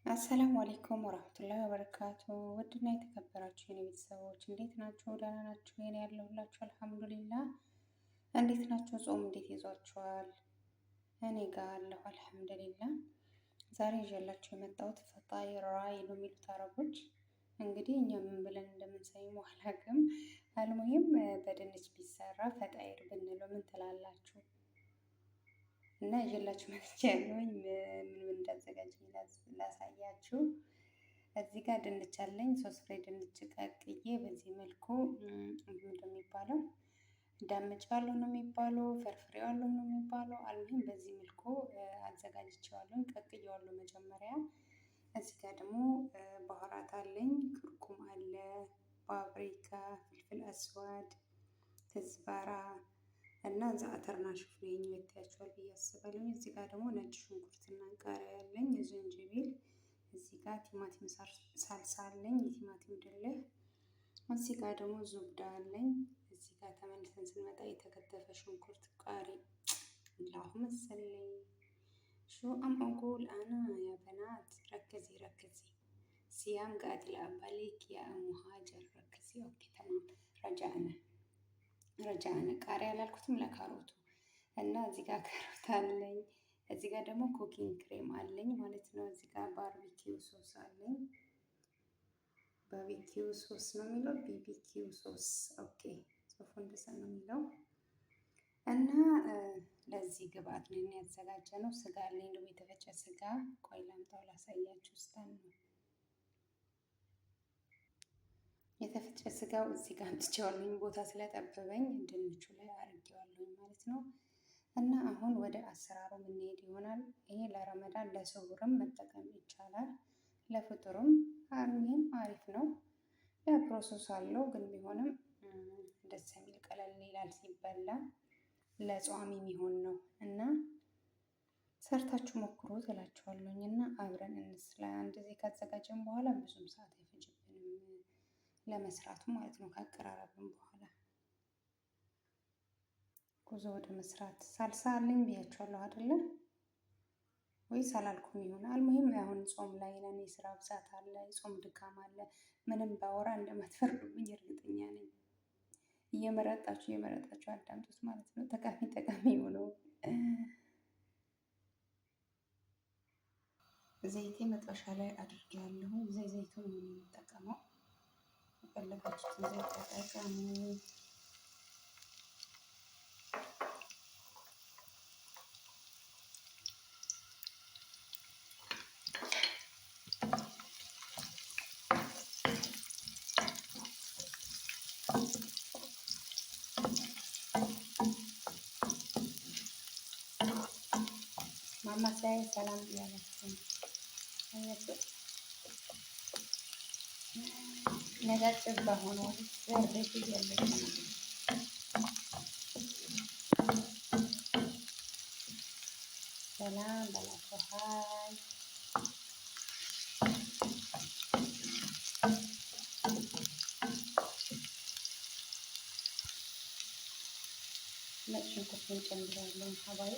አሰላሙ አለይኩም ወራህመቱላሂ ወበረካቱ። ውድና የተከበራችሁ የኔ ቤተሰቦች እንዴት ናችሁ? ደህና ናችሁ? የኔ ያለሁላችሁ አልሐምዱሊላህ። እንዴት ናችሁ? ጾም እንዴት ይዟችኋል? እኔ ጋር አለሁ አልሐምዱሊላህ። ዛሬ ይዤላችሁ የመጣሁት ፈጣይር ራይ ነው የሚሉት አረቦች። እንግዲህ እኛ ምን ብለን እንደምንሰይመው አላውቅም። አልሙሂም በድንች ቢሰራ ፈጣይር ብንለው ምን ትላላችሁ? እና ይዤላችሁ መጥቻለሁኝ። ምን እንዳዘጋጀኝ ላሳያችሁ። እዚህ ጋር ድንች አለኝ። 3 ፍሬ ድንች ቀቅዬ በዚህ መልኩ እንደሚባለው ዳምጬዋለሁ ነው የሚባለው፣ ፈርፍሬዋለሁ ነው የሚባለው። አልሙሂም በዚህ መልኩ አዘጋጅቼዋለሁ፣ ቀቅዬዋለሁ መጀመሪያ። እዚህ ጋር ደግሞ ባህራት አለኝ። ክርኩም አለ፣ ፓፕሪካ፣ ፍልፍል አስዋድ፣ ክዝባራ እና ዛዕተርና ሽፍሬኝ ይታያችኋል ብዬ አስባለሁ። እዚህ ጋር ደግሞ ነጭ ሽንኩርትና ቃሪያ ያለኝ፣ ዝንጅብል፣ እዚህ ጋር ቲማቲም ሳልሳ አለኝ፣ የቲማቲም ድልህ። እዚህ ጋር ደግሞ ዙብዳ አለኝ። እዚህ ጋር ተመልሰን ስንመጣ የተከተፈ ሽንኩርት ቃሪ። አላሁ መሰለኝ ሹ አም አቁል አና ያ በናት ረከዚ ረከዚ ሲያም ጋድ ለአባሌክ ያ ሙሃጀር ረከዚ። ኦኬ ተማም ረጃነ ቃሪያ ያላልኩትም ለካሮቱ እና እዚህ ጋር ካሮት አለኝ። እዚህ ጋር ደግሞ ኩኪንግ ክሬም አለኝ ማለት ነው። እዚህ ጋር ባርቢኪው ሶስ አለኝ። ባርቢኪው ሶስ ነው የሚለው፣ ቢቢኪው ሶስ። ኦኬ ጽሁፉ እንደዛ ነው የሚለው። እና ለዚህ ግብአት ነው ያዘጋጀ ነው። ስጋ አለኝ ደግሞ የተፈጨ ስጋ። ቆይ ላምጣው ላሳያችሁ። ስታን ነው የተፈጨ ስጋው እዚህ ጋር አምጥቼዋለሁኝ፣ ቦታ ስለጠበበኝ ድንቹ ላይ አድርጌዋለሁኝ ማለት ነው። እና አሁን ወደ አሰራሩ የምንሄድ ይሆናል። ይሄ ለረመዳን ለስሁርም መጠቀም ይቻላል፣ ለፍጡርም አልሙሂም አሪፍ ነው። ለፕሮሰስ አለው ግን ቢሆንም ደስ የሚል ቀለል ይላል ሲበላ፣ ለጿሚ የሚሆን ነው። እና ሰርታችሁ ሞክሩ እላችኋለሁኝ። እና አብረን እንስራ። አንድ ጊዜ ካዘጋጀን በኋላ ብዙም ሰዓት አይፈጅብንም ለመስራቱ ማለት ነው። ካቀራረብን በኋላ ጉዞ ወደ መስራት። ሳልሳ አለኝ ብያችኋለሁ አይደለም ወይስ አላልኩም? ይሆን አልሙሂም አሁን ጾም ላይ ነን። የስራ ብዛት አለ፣ የጾም ድካም አለ። ምንም ባወራ እንደማትፈርዱብኝ እርግጠኛ ነኝ። እየመረጣችሁ አዳምጡት ማለት ነው። ጠቃሚ ሆነው ዘይቴ መጥበሻ ላይ አድርጌያለሁ። ዘይቱን ነው የምጠቀመው። የፈለጋችሁትን ዘይት ተጠቀሙ። ማማሰያ ሰላም ያላችሁ ነጋጭ በሆነ ዘርቤት እያለች ነው። ሰላም በላቸው። ሀይ ነጭ ሽንኩርትን ጨምራለሁ። ሀባይ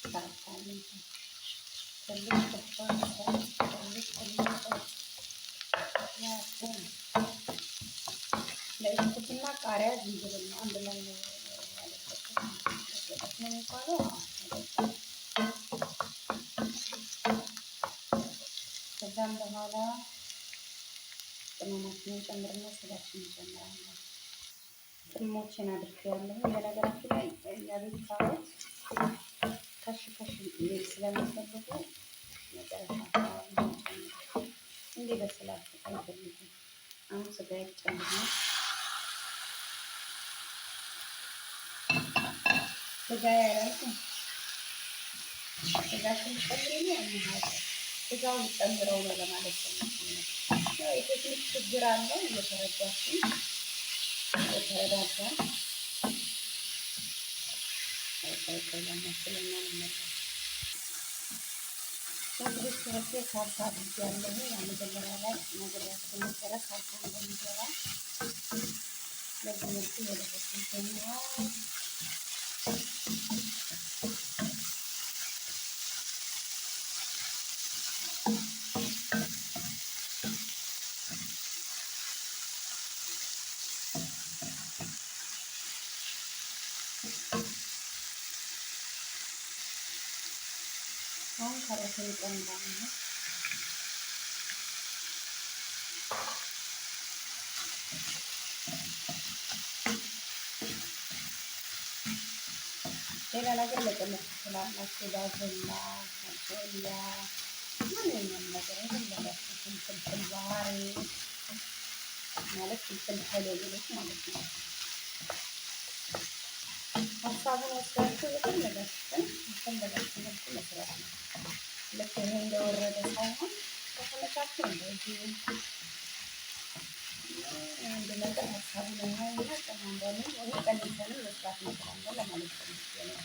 ታታለኝ ትልቅ ለሽንኩርትና ቃሪያ ዝንጅብል ነው አንድ ላይ ነው ያለበት ነው የሚባለው። ከዛም በኋላ ቅመማችንን ጨምርና ስጋችንን እንጨምራለን። ቅመሞችን አድርጌያለሁ። በነገራችን ላይ የቤት ካሮት ከሽ ስለሚፈልጉ መጨረሻ እንዲህ በስላችሁ አይፈልጉም። አሁን ስጋ ይጨምራል። ስጋ ያላልኩ ስጋ ጨምሬ ስጋውን ጨምረው ነው ለማለት ነው። የቴክኒክ ችግር አለው። እየተረዳዳን ካልካ አድርጌያለሁ። መጀመሪያ ላይ ነገራችን መሰረት ካልካ እንደሚገባ ለዚህ መልኩ የደረስን ጀምሯል። የተረፈ ይጨምራል። ሌላ ነገር መጨመር ትችላላችሁ። ባዝላ፣ ሶያ፣ ማንኛውም ነገር የፈለጋችሁትን ፍልፍል ባህሪ ማለት ፍልፍል ሀይሎች ማለት ነው። ሀሳቡን ወስዳችሁ የፈለጋችሁትን መልኩ መስራት ነው። ልክ ይሄ እንደወረደ ሳይሆን ከፈለጋችሁ እንደዚህ አንድ ነገር ሀሳቡን እናይና ጨማምረንም ወይ ቀንሰንም መስራት እንችላለን ለማለት ነው።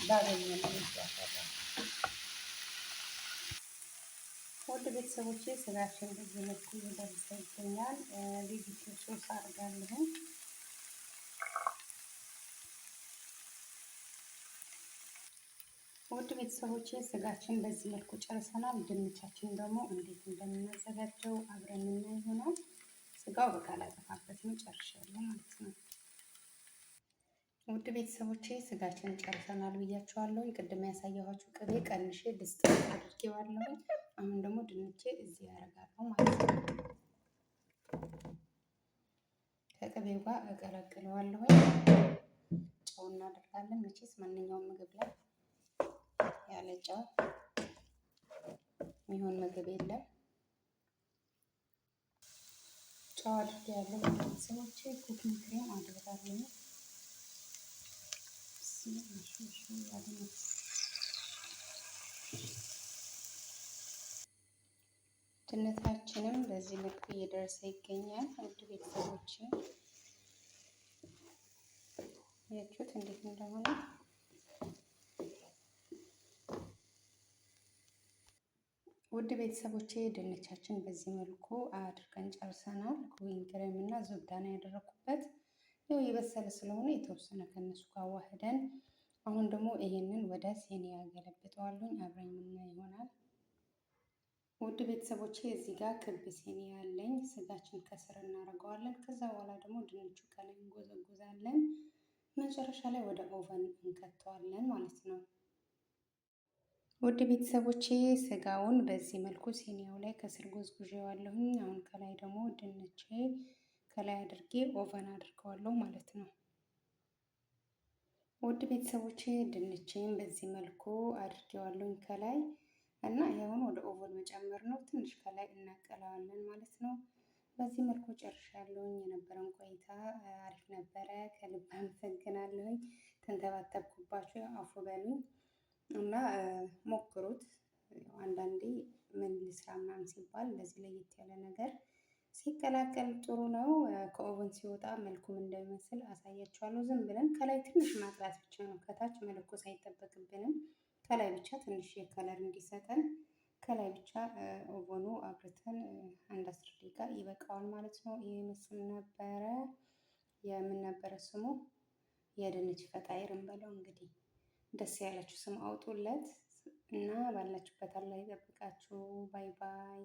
ባገኘን ይያፈራል። ውድ ቤተሰቦቼ ስጋችን በዚህ መልኩ እየደረሰ ይገኛል። ቤቢኪ ሶስ አድርጋለሁ። ውድ ቤተሰቦቼ ስጋችን በዚህ መልኩ ጨርሰናል። ድንቻችን ደግሞ እንዴት እንደምናዘጋጀው አብረን የምናይ ይሆናል። ስጋው በቃ ላጠፋበትም ጨርሻለሁ ማለት ነው። ውድ ቤተሰቦቼ ስጋችን ጨርሰናል ብያቸዋለሁ። ቅድም ያሳየኋችሁ ቅቤ ቀንሼ ድስት አድርጌዋለሁ። አሁን ደግሞ ድንቼ እዚህ ያደርጋለሁ ማለት ነው። ከቅቤው ጋር እቀላቅለዋለሁ። ጨው እናደርጋለን። መቼስ ማንኛውም ምግብ ላይ ያለ ጨው የሚሆን ምግብ የለም። ጨው አድርጌያለሁ። ቤተሰቦቼ ኩኪንግ ክሬም አድርጋለሁ። ድንቻችንም በዚህ መልኩ እየደረሰ ይገኛል። ውድ ቤተሰቦች ያችሁት እንዴት እንደሆነ ውድ ቤተሰቦቼ ድንቻችን በዚህ መልኩ አድርገን ጨርሰናል። ኩኪንግ ክሬም እና ዝብዳ ነው ያደረኩበት። ያው የበሰለ ስለሆነ የተወሰነ ከነሱ ጋር ዋህደን አሁን ደግሞ ይሄንን ወደ ሴኒያ ገለብጠዋለሁ። አብረን የምናይ ይሆናል። ውድ ቤተሰቦቼ እዚህ ጋር ክብ ሴኒያ ያለኝ ስጋችን ከስር እናደርገዋለን። ከዛ በኋላ ደግሞ ድንቹ ከላይ እንጎዘጎዛለን። መጨረሻ ላይ ወደ ኦቨን እንከተዋለን ማለት ነው። ውድ ቤተሰቦቼ ስጋውን በዚህ መልኩ ሴኒያው ላይ ከስር ጎዝጉዤዋለሁኝ። አሁን ከላይ ደግሞ ድንቼ ከላይ አድርጌ ኦቨን አድርገዋለሁ ማለት ነው። ውድ ቤተሰቦቼ ድንቼን በዚህ መልኩ አድርጌዋለሁኝ ከላይ እና ይሄውን ወደ ኦቨን መጨመር ነው። ትንሽ ከላይ እናቀላዋለን ማለት ነው። በዚህ መልኩ ጨርሻለሁኝ። የነበረን ቆይታ አሪፍ ነበረ። ከልብ አመሰግናለሁኝ። ተንተባተብኩባችሁ፣ አፉ በሉኝ እና ሞክሩት። አንዳንዴ ምን ልስራ ምናምን ሲባል እንደዚህ ለየት ያለ ነገር ሲቀላቀል ጥሩ ነው። ከኦቨን ሲወጣ መልኩም እንደሚመስል አሳያችኋለሁ። ዝም ብለን ከላይ ትንሽ ማቅላት ብቻ ነው። ከታች መለኮስ አይጠበቅብንም። ከላይ ብቻ ትንሽ የከለር እንዲሰጠን ከላይ ብቻ ኦቨኑ አብርተን አንድ 10 ደቂቃ ይበቃዋል ማለት ነው። ይህ ምስል ነበረ። የምን ነበረ ስሙ? የድንች ፈጣይር እንበለው እንግዲህ። ደስ ያላችሁ ስም አውጡለት እና ባላችሁበት አላህ ይጠብቃችሁ። ባይ ባይ።